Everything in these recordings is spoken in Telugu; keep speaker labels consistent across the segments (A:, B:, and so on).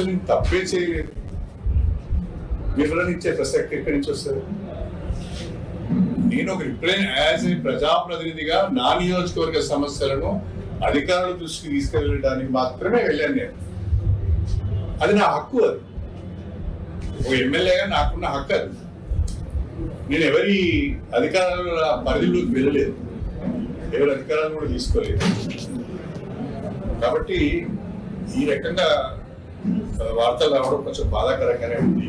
A: అసలు నేను తప్పే చేయలేదు. వివరణ ఇచ్చే ప్రసక్తి ఎక్కడి నుంచి వస్తుంది? నేను ఒక యాజ్ ఏ ప్రజాప్రతినిధిగా నా నియోజకవర్గ సమస్యలను అధికారుల దృష్టికి తీసుకెళ్ళడానికి మాత్రమే వెళ్ళాను నేను. అది నా హక్కు. అది ఒక ఎమ్మెల్యేగా నాకున్న హక్కు. అది నేను ఎవరి అధికారాల పరిధిలోకి వెళ్ళలేదు, ఎవరి అధికారాలు కూడా తీసుకోలేదు. కాబట్టి ఈ రకంగా వార్తలు రావడం కొంచెం బాధాకరంగానే ఉంది.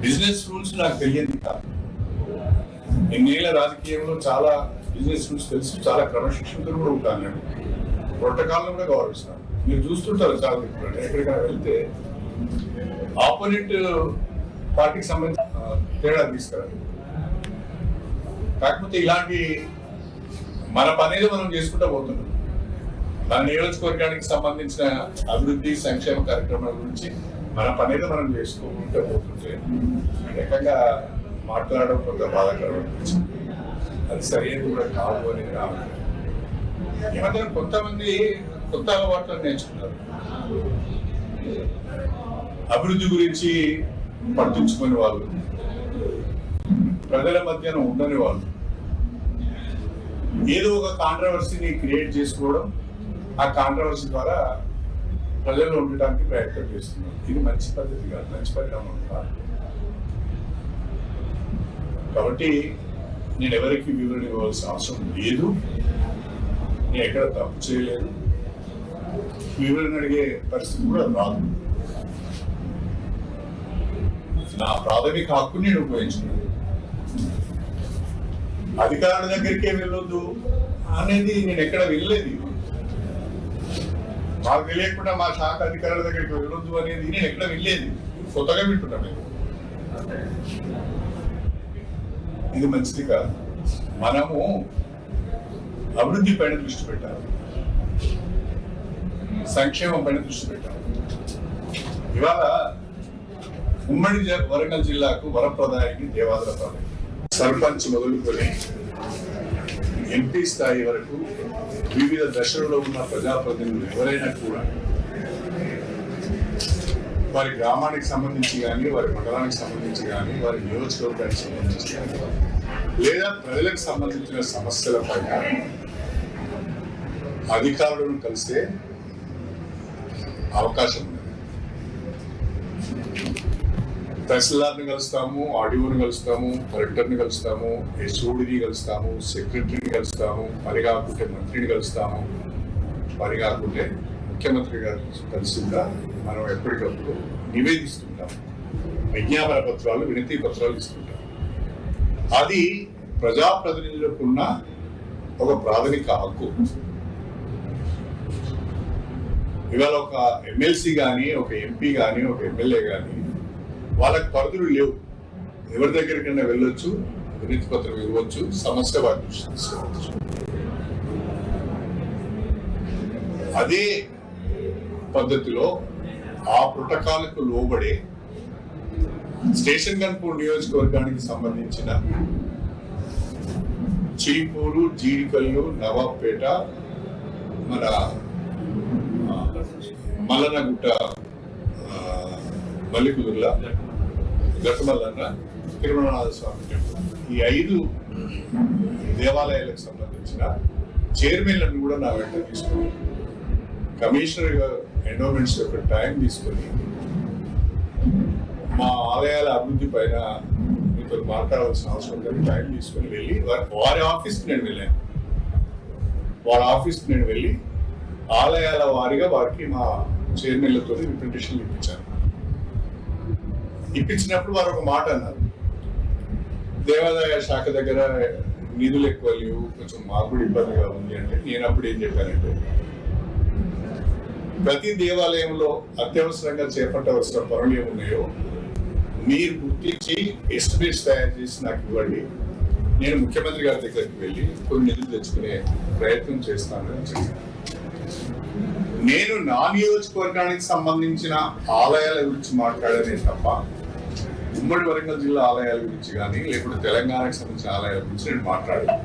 A: బిజినెస్ రూల్స్ నాకు తెలియదు కాదు. ఎన్నేళ్ల రాజకీయంలో చాలా బిజినెస్ రూల్స్ తెలుసు, చాలా క్రమశిక్షణతో కూడా ఉంటాను. నేను ప్రోటోకాల్ని కూడా గౌరవిస్తాను. మీరు చూస్తుంటారు చాలా ఎక్కడికైనా వెళ్తే ఆపోనెంట్ పార్టీకి సంబంధించిన తేడా తీసుకురాలి. కాకపోతే ఇలాంటి మన పనేది మనం చేసుకుంటూ పోతున్నాం. మన నియోజకవర్గానికి సంబంధించిన అభివృద్ధి సంక్షేమ కార్యక్రమాల గురించి మన పనేది మనం చేసుకుంటూ పోతుంటే రకంగా మాట్లాడడం కొంత బాధాకరం అనిపించింది. అది సరైనది కూడా కాదు అనేది నా అభిప్రాయం. ఈ మధ్య కొంతమంది కొత్త అలవాట్లను నేర్చుకున్నారు. అభివృద్ధి గురించి పట్టించుకునే వాళ్ళు, ప్రజల మధ్యన ఉండని వాళ్ళు ఏదో ఒక కాంట్రవర్సీని క్రియేట్ చేసుకోవడం, ఆ కాంట్రవర్సీ ద్వారా ప్రజల్లో ఉండటానికి ప్రయత్నం చేస్తున్నారు. ఇది మంచి పద్ధతి కాదు, మంచి పరిణామం కాదు. కాబట్టి నేను ఎవరికి వివరణ ఇవ్వాల్సిన అవసరం లేదు. నేను ఎక్కడ తప్పు చేయలేదు, వివరణ అడిగే పరిస్థితి కూడా రాదు. నా ప్రాథమిక హక్కు నేను ఉపయోగించుకున్నాను. అధికారుల దగ్గరికే వెళ్ళొద్దు అనేది నేను ఎక్కడ వెళ్ళలేదు. మాకు తెలియకుండా మా శాఖ అధికారుల దగ్గరికి వెళ్ళొద్దు అనేది నేను ఎక్కడ వెళ్ళలేదు. కొత్తగా వింటున్నా నేను. ఇది మంచిది కాదు. మనము అభివృద్ధి పైన దృష్టి పెట్టాలి, సంక్షేమం పైన దృష్టి పెట్టాలి. ఇవాళ ఉమ్మడి వరంగల్ జిల్లాకు వరప్రదాయానికి దేవాదుల ప్రాజెక్ట్ సర్పంచ్ మొదలుకొని ఎంపీ స్థాయి వరకు వివిధ దశలలో ఉన్న ప్రజాప్రతినిధులు ఎవరైనా కూడా వారి గ్రామానికి సంబంధించి కానీ, వారి మండలానికి సంబంధించి కానీ, వారి నియోజకవర్గానికి సంబంధించి కానీ, లేదా ప్రజలకు సంబంధించిన సమస్యల పైన అధికారులను కలిసే అవకాశం ఉంది. తహసీల్దార్ని కలుస్తాము, ఆర్డీఓని కలుస్తాము, కలెక్టర్ని కలుస్తాము, హెచ్ఓడిని కలుస్తాము, సెక్రటరీని కలుస్తాము, పని కాకుంటే మంత్రిని కలుస్తాము, పని కాకుంటే ముఖ్యమంత్రి గారు కలిసిందా మనం ఎప్పటికప్పుడు నివేదిస్తుంటాం. విజ్ఞాపన పత్రాలు, వినతి పత్రాలు ఇస్తుంటాం. అది ప్రజాప్రతినిధులకు ఉన్న ఒక ప్రాథమిక హక్కు. ఇవాళ ఒక ఎమ్మెల్సీ కానీ, ఒక ఎంపీ కానీ, ఒక ఎమ్మెల్యే కానీ వాళ్ళకి పరిధులు లేవు. ఎవరి దగ్గరికైనా వెళ్ళొచ్చు, వినతి పత్రం ఇవ్వచ్చు, సమస్య వారి దృష్టి తీసుకోవచ్చు. అదే పద్ధతిలో ఆ ప్రోటోకాల్కు లోబడే స్టేషన్ గన్పూర్ నియోజకవర్గానికి సంబంధించిన చీపూరు, జీడికల్లు, నవాబ్పేట, మన మల్లనగుట్ట, మల్లికుదుర్ల, గట్టుమల్లన్న, తిరుమలనాథ స్వామి టెంపుల్, ఈ 5 దేవాలయాలకు సంబంధించిన చైర్మన్లను కూడా నా వెంట తీసుకుని కమిషనర్ ఎండోమెంట్స్ యొక్క టైం తీసుకొని మా ఆలయాల అభివృద్ధి పైన మీతో మాట్లాడాల్సిన అవసరం కానీ టైం తీసుకొని వెళ్ళి వారి ఆఫీస్కి నేను వెళ్ళాను. వారి ఆఫీస్కి నేను వెళ్ళి ఆలయాల వారిగా వారికి మా చైర్మన్లతో రిప్రజెంటేషన్ ఇప్పించాను. ఇప్పించినప్పుడు వారు ఒక మాట అన్నారు, దేవాదాయ శాఖ దగ్గర నిధులు ఎక్కువ లేవు, కొంచెం మాకు కూడా ఇబ్బందిగా ఉంది అంటే నేను అప్పుడు ఏం చెప్పానంటే, ప్రతి దేవాలయంలో అత్యవసరంగా చేపట్టవలసిన పనులు ఏమున్నాయో మీరు గుర్తించి ఎస్టిమేట్స్ తయారు చేసి నాకు ఇవ్వండి, నేను ముఖ్యమంత్రి గారి దగ్గరికి వెళ్ళి కొన్ని నిధులు తెచ్చుకునే ప్రయత్నం చేస్తానని చెప్పాను. నేను నా నియోజకవర్గానికి సంబంధించిన ఆలయాల గురించి మాట్లాడనే తప్ప ఉమ్మడి వరంగల్ జిల్లా ఆలయాల గురించి కానీ, లేకుంటే తెలంగాణకు సంబంధించిన ఆలయాల గురించి నేను మాట్లాడాను.